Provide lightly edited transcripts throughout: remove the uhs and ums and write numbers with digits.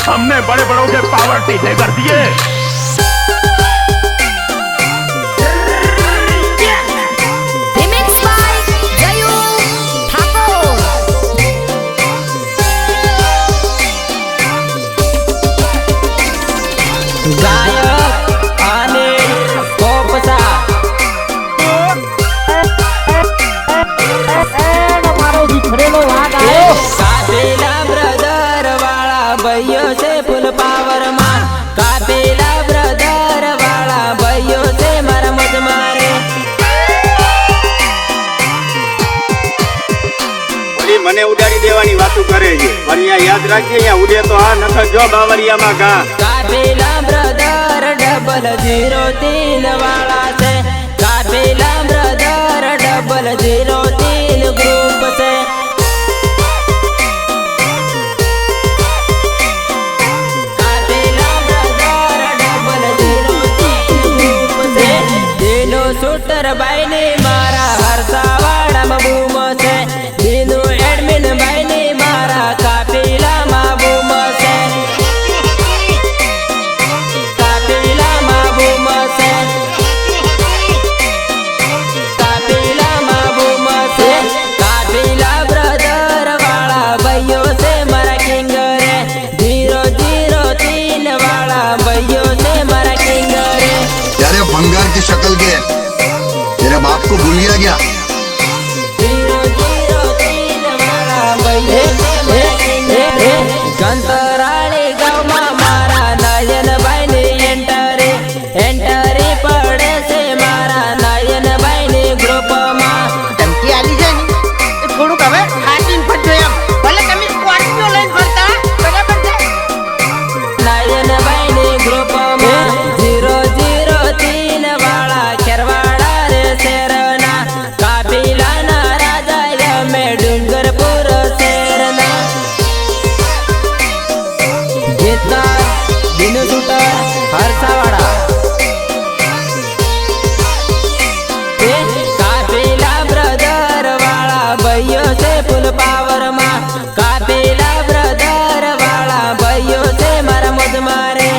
हमने बड़े बड़ों के पावर टीटे कर दिए। गायक अनिल कोपसा कापेला ब्रदर वाला भैयो से फुल पावर मार। कापेला ब्रदर वाला भैयो से मारा मत मारे। ओली मने उडाड़ी देवानी वातू करे छे पण यहाँ याद राखिए यहाँ उडे तो आ नखर जो बावरिया में गा। कापेला ब्रदर 003 वाला से। कापेला ब्रदर 003 ग्रुप से। कापेला ब्रदर 003 ग्रुप से। दिनो शूटर भाई ने मारा हरसावाड़ा में बूम से। दिनो एडमिन भाई ने मारा कापेला में बूम से। कापेला में बूम से। कापेला में बूम से। कापेला ब्रदर वाला भैयो से मारा किंग रे। 003 वाला भैयो से मारा किंग रे। यारे बंगार की शक्ल के तेरे बाप को भूल गया क्या? 003 वाला भैयो से मारा किंग रे। कंतराली गाँव में मारा नयन भाई ने एंटरी पड़े से मारा नयन भाई ने ग्रुप में। ધમકી આલી જાય ને એ થોડુંક હવે હાટીન ફટજો એમ ભલે તમે સ્કોર્પિયો લઈને ફરતા બરાબર છે। नयन भाई ने ग्रुप में 003 वाला खेरवाड़ा रे शेरना। कापेला ना राजा में डूंगरपुर शेरना। गीता दिनु शूटर हरसावाड़ा। कापेला ब्रदर वाला भैयो से फुल पावर मा। कापेला ब्रदर वाला भैयो से मारा मौज मारे।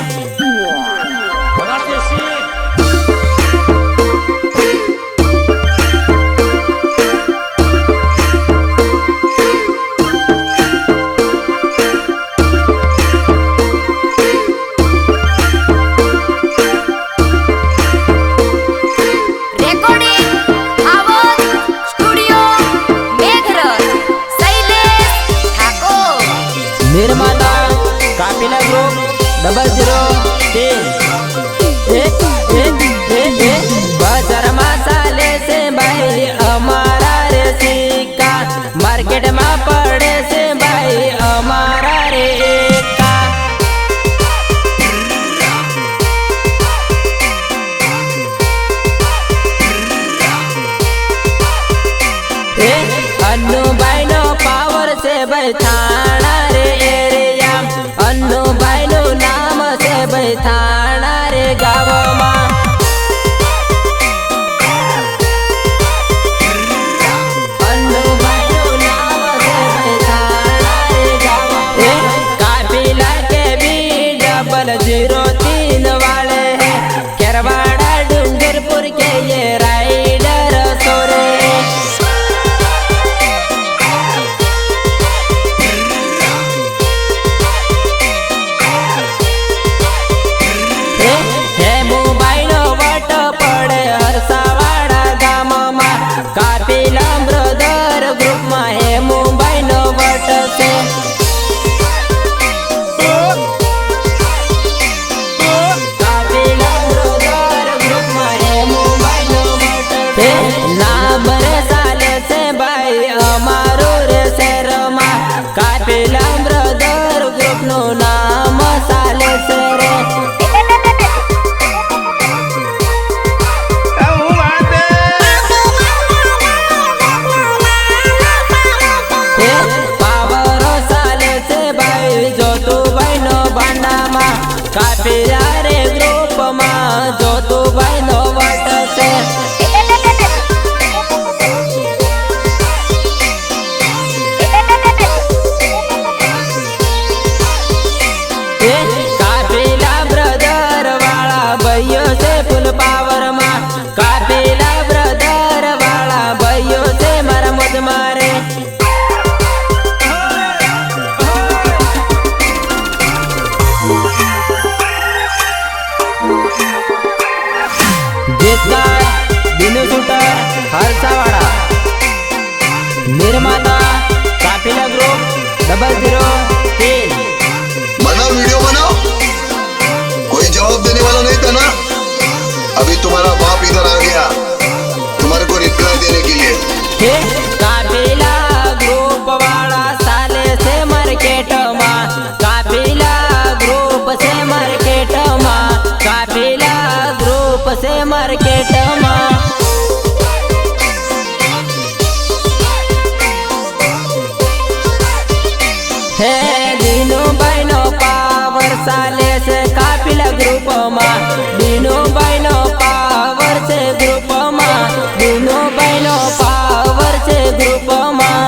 રેકોર્ડિંગ આવત સ્ટુડિયો મેઘરજ શૈલેષ ઠાકોર। निर्माता कापेला ग्रुप 003। बाजार मसाले से भाई हमारा रे सिक्का। मार्केट में पड़े से भाई हमारा रे एका। अन्नू भाई नो पावर से भाई थाना रे एरिया। अन्नू भाई नो नाम से भाई थाना रे गाँव में। अन्नू भाई नो नाम से भाई थाना रे गाँव में। कापेला के भी 003 वाले हैं। केरवाड़ा डूंगरपुर के ये राइडर सोरे। 0003। बनाओ वीडियो बनाओ, कोई जवाब देने वाला नहीं था ना। अभी तुम्हारा बाप इधर आ गया तुम्हारे को रिप्लाई देने के लिए। काफिला ग्रुप वाला साले से मार्केट में, काफिला ग्रुप से मार्केट में, काफिला ग्रुप से मार्केट में। हे दिनो बहनो पावर साले से काफिला ग्रुप में, दिनो बहनो पावर से ग्रुप में, दिनो बहनो पावर से ग्रुप में।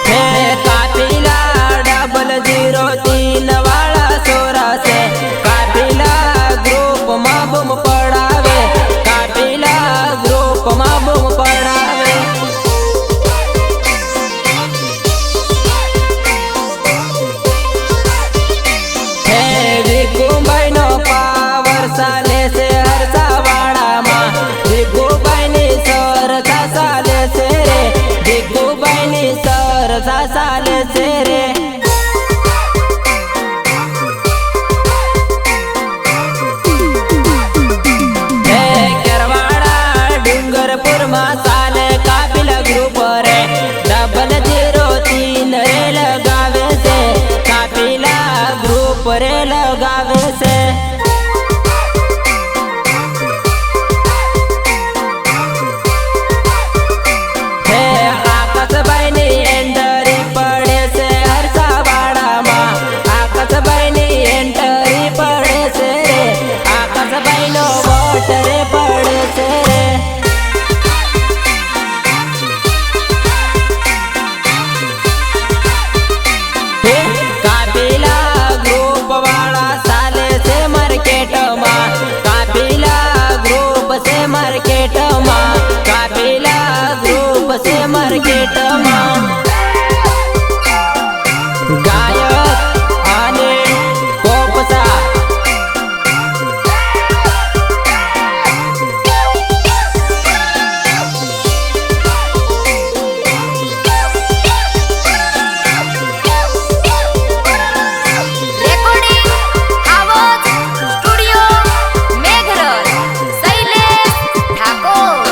हे काफिला 003 वाला सोरा से काफिला ग्रुप में बम पड़ावे, काफिला ग्रुप में बम पड़ावे। हे विकू बहनो पावर साले से हरसा वाड़ा माँ, विकू बहनी सरसा साले से रे, विकू बहनी सरसा साले से रे। डूंगरपुर में साले काफिला ग्रुप रे 003 रे लगावे से, काफिला ग्रुप रे लगावे से। हे आकाश बहनी एंटरी पड़े से हरसा वाड़ा माँ, आकाश बहनी एंटरी पड़े से रे, आकाश बहनो वोट रे पड़े से रे। काफिला ग्रुप वाला साले से मार्केट में, काफिला ग्रुप से मार्केट में, काफिला ग्रुप से मार्केट में। गायक अनिल कोपसा। रेकॉर्डिंग आवाज स्टुडिओ मेघरज शैलेश ठाकोर।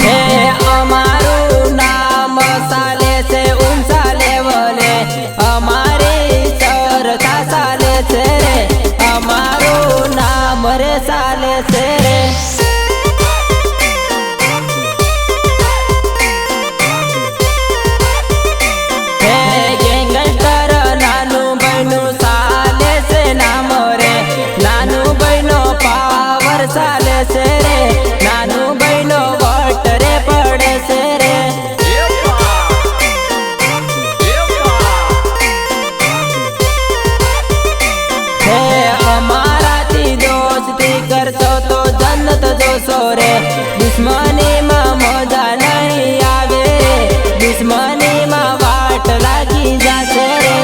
हे अमारू नाम साले से ऊंचा लेवले, हमारे सरता साले से रे, हमारू नाम रे साले से रे। हे गैंगस्टर नानू बहनू साले से नाम रे, नानू बहनो पावर साले से रे, नानू बहनो वोट रे पड़े से रे। हे हमारा ती दोस्ती करतो तो जन्नत जोशो रे, दुश्मनी में मजा नहीं आवे रे, दुश्मनी में वाट लागी जासे रे,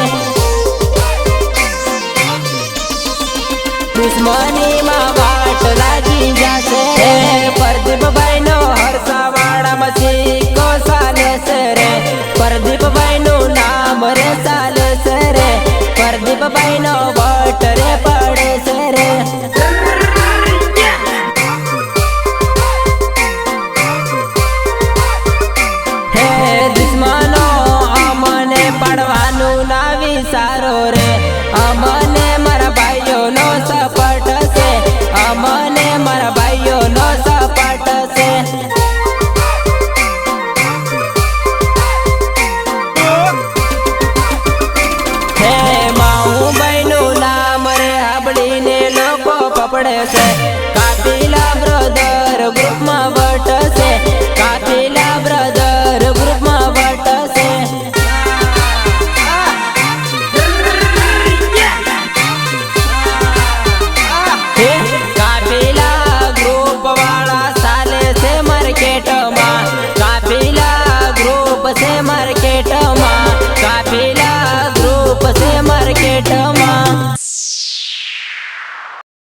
दुश्मनी में वाट लागी जासे रे। प्रदीप बहनो हरसा वाड़ा मसी को साले से रे, प्रदीप बहनो नाम रे साले से रे, प्रदीप बहनो